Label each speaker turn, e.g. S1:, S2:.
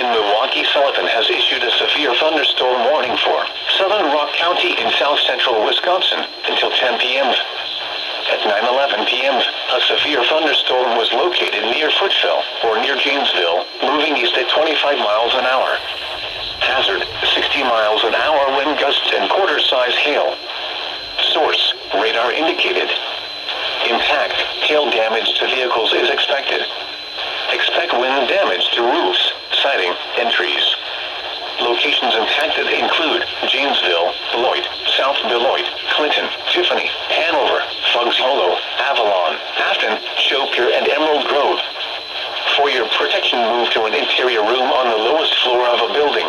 S1: in Milwaukee, Sullivan has issued a severe thunderstorm warning for southern Rock County in south-central Wisconsin until 10 p.m. At 9:11 p.m., a severe thunderstorm was located near Footville, or near Janesville, moving east at 25 miles an hour. Hazard, 60 miles an hour wind gusts and quarter-size hail. Source, radar indicated. Impact, hail damage to vehicles is expected. Expect wind damage to roofs, siding, and trees. Locations impacted include Janesville, Beloit, South Beloit, Clinton, Tiffany, Hanover, Fuggs Hollow, Avalon, Afton, Chopier, and Emerald Grove. For your protection, move to an interior room on the lowest floor of a building.